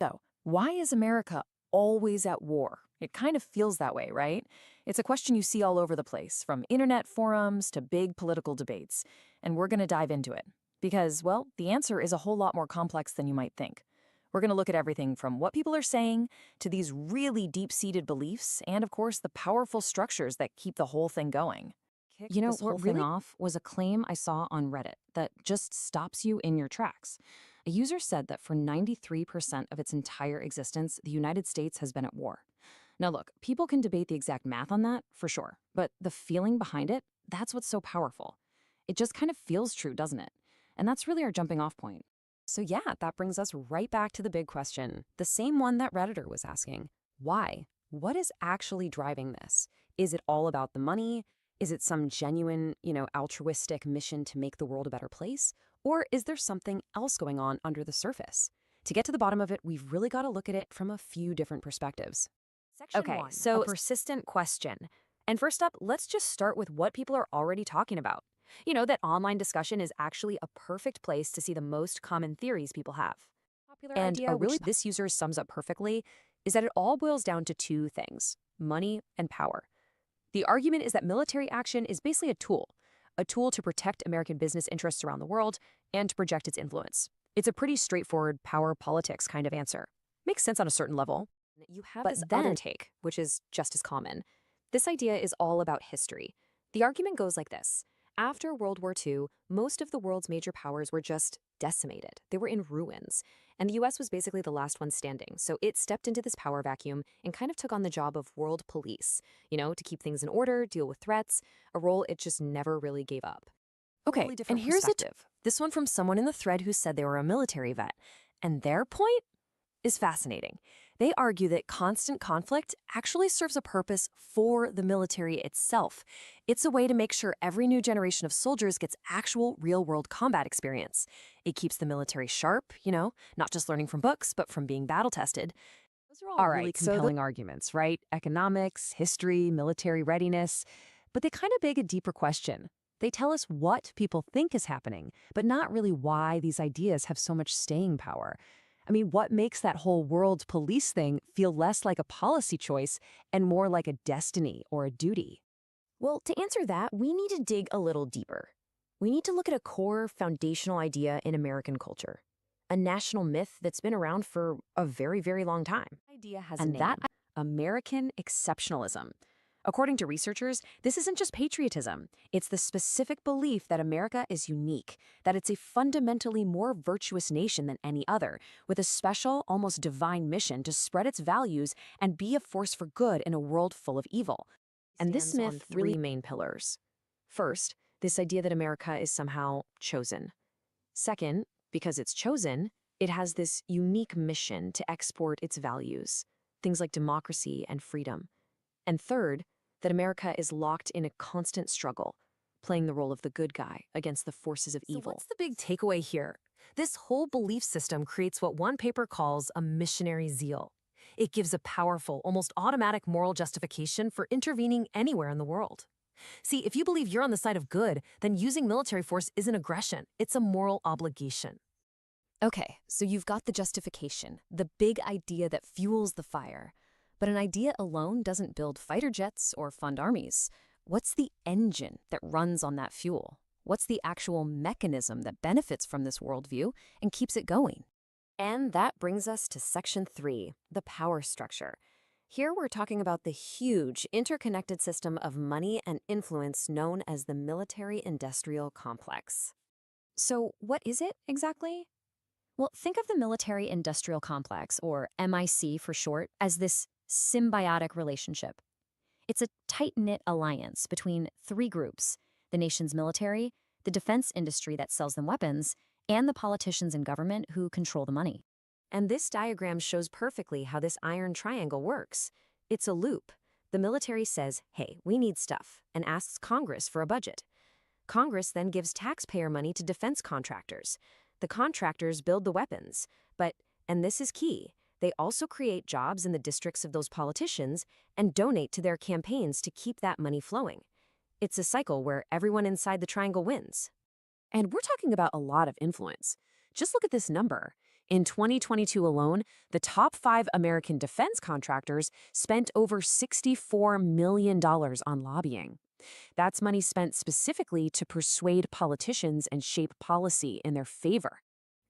So, why is America always at war? It kind of feels that way, right? It's a question you see all over the place, from internet forums to big political debates. And we're going to dive into it. Because, well, the answer is a whole lot more complex than you might think. We're going to look at everything from what people are saying to these really deep seated beliefs, and of course, the powerful structures that keep the whole thing going. You Kick know, this whole what thing really off? was a claim I saw on Reddit that just stops you in your tracks. A user said that for 93% of its entire existence, the United States has been at war. Now, look, people can debate the exact math on that, for sure, but the feeling behind it, that's what's so powerful. It just kind of feels true, doesn't it? And that's really our jumping off point. So yeah, that brings us right back to the big question, the same one that Redditor was asking. Why? What is actually driving this? Is it all about the money? Is it some genuine, altruistic mission to make the world a better place? Or is there something else going on under the surface? To get to the bottom of it, we've really got to look at it from a few different perspectives. Section Okay, 1. A so persistent question. And first up, let's just start with what people are already talking about. You know that online discussion is actually a perfect place to see the most common theories people have. Popular And a idea, really which this user sums up perfectly, is that it all boils down to two things: money and power. The argument is that military action is basically a tool to protect American business interests around the world and to project its influence. It's a pretty straightforward power politics kind of answer. Makes sense on a certain level. You have but this then other take, which is just as common. This idea is all about history. The argument goes like this. After World War II, most of the world's major powers were just decimated. They were in ruins. And the US was basically the last one standing. So it stepped into this power vacuum and kind of took on the job of world police, to keep things in order, deal with threats, a role it just never really gave up. Okay, totally and different here's perspective. this one from someone in the thread who said they were a military vet. And their point is fascinating. They argue that constant conflict actually serves a purpose for the military itself. It's a way to make sure every new generation of soldiers gets actual real-world combat experience. It keeps the military sharp, not just learning from books, but from being battle-tested. Those are all All really right, so compelling arguments, right? Economics, history, military readiness. But they kind of beg a deeper question. They tell us what people think is happening, but not really why these ideas have so much staying power. I mean, what makes that whole world police thing feel less like a policy choice and more like a destiny or a duty? Well, to answer that, we need to dig a little deeper. We need to look at a core foundational idea in American culture, a national myth that's been around for a very, very long time. Idea has a And that name: American exceptionalism. According to researchers, this isn't just patriotism. It's the specific belief that America is unique, that it's a fundamentally more virtuous nation than any other, with a special, almost divine mission to spread its values and be a force for good in a world full of evil. And this stands on myth three really main pillars. First, this idea that America is somehow chosen. Second, because it's chosen, it has this unique mission to export its values, things like democracy and freedom. And third, that America is locked in a constant struggle, playing the role of the good guy against the forces of So evil. what's the big takeaway here? This whole belief system creates what one paper calls a missionary zeal. It gives a powerful, almost automatic moral justification for intervening anywhere in the world. See, if you believe you're on the side of good, then using military force isn't aggression, it's a moral obligation. Okay, so you've got the justification, the big idea that fuels the fire. But an idea alone doesn't build fighter jets or fund armies. What's the engine that runs on that fuel? What's the actual mechanism that benefits from this worldview and keeps it going? And that brings us to section 3, the power structure. Here we're talking about the huge interconnected system of money and influence known as the military-industrial complex. So what is it exactly? Well, think of the military industrial complex, or MIC for short, as this symbiotic relationship. It's a tight knit alliance between three groups: the nation's military, the defense industry that sells them weapons, and the politicians in government who control the money. And this diagram shows perfectly how this iron triangle works. It's a loop. The military says, hey, we need stuff, and asks Congress for a budget. Congress then gives taxpayer money to defense contractors. The contractors build the weapons, but, and this is key, they also create jobs in the districts of those politicians and donate to their campaigns to keep that money flowing. It's a cycle where everyone inside the triangle wins. And we're talking about a lot of influence. Just look at this number. In 2022 alone, the top 5 American defense contractors spent over $64 million on lobbying. That's money spent specifically to persuade politicians and shape policy in their favor.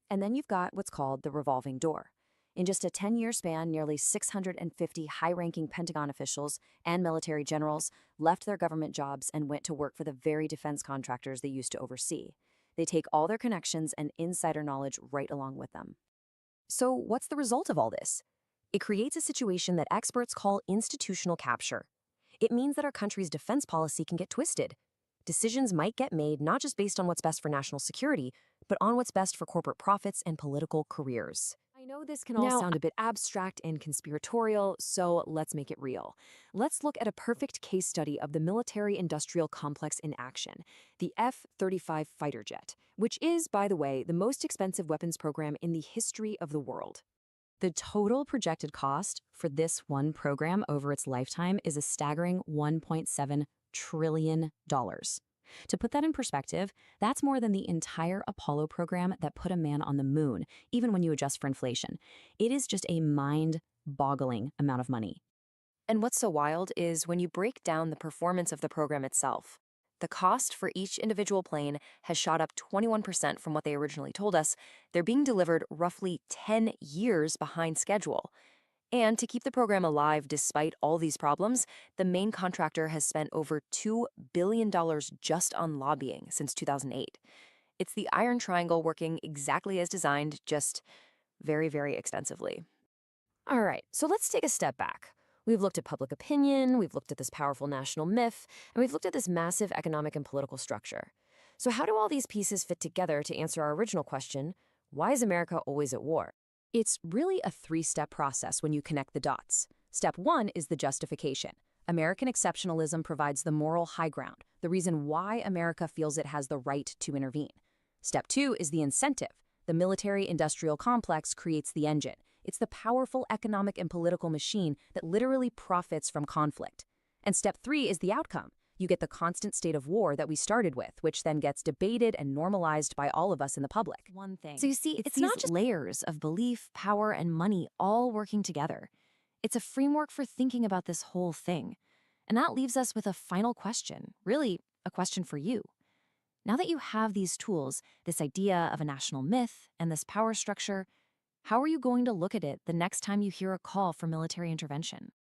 And then you've got what's called the revolving door. In just a 10-year span, nearly 650 high-ranking Pentagon officials and military generals left their government jobs and went to work for the very defense contractors they used to oversee. They take all their connections and insider knowledge right along with them. So what's the result of all this? It creates a situation that experts call institutional capture. It means that our country's defense policy can get twisted. Decisions might get made not just based on what's best for national security, but on what's best for corporate profits and political careers. I know this can all sound a bit abstract and conspiratorial, so let's make it real. Let's look at a perfect case study of the military-industrial complex in action, the F-35 fighter jet, which is, by the way, the most expensive weapons program in the history of the world. The total projected cost for this one program over its lifetime is a staggering $1.7 trillion. To put that in perspective, that's more than the entire Apollo program that put a man on the moon, even when you adjust for inflation. It is just a mind-boggling amount of money. And what's so wild is when you break down the performance of the program itself, the cost for each individual plane has shot up 21% from what they originally told us. They're being delivered roughly 10 years behind schedule. And to keep the program alive despite all these problems, the main contractor has spent over $2 billion just on lobbying since 2008. It's the Iron Triangle working exactly as designed, just very, very expensively. All right, so let's take a step back. We've looked at public opinion, we've looked at this powerful national myth, and we've looked at this massive economic and political structure. So how do all these pieces fit together to answer our original question, why is America always at war? It's really a 3-step process when you connect the dots. Step 1 is the justification. American exceptionalism provides the moral high ground, the reason why America feels it has the right to intervene. Step 2 is the incentive. The military-industrial complex creates the engine. It's the powerful economic and political machine that literally profits from conflict. And step 3 is the outcome. You get the constant state of war that we started with, which then gets debated and normalized by all of us in the public. One thing. So you see, it's not just layers of belief, power, and money all working together. It's a framework for thinking about this whole thing. And that leaves us with a final question, really a question for you. Now that you have these tools, this idea of a national myth and this power structure, how are you going to look at it the next time you hear a call for military intervention?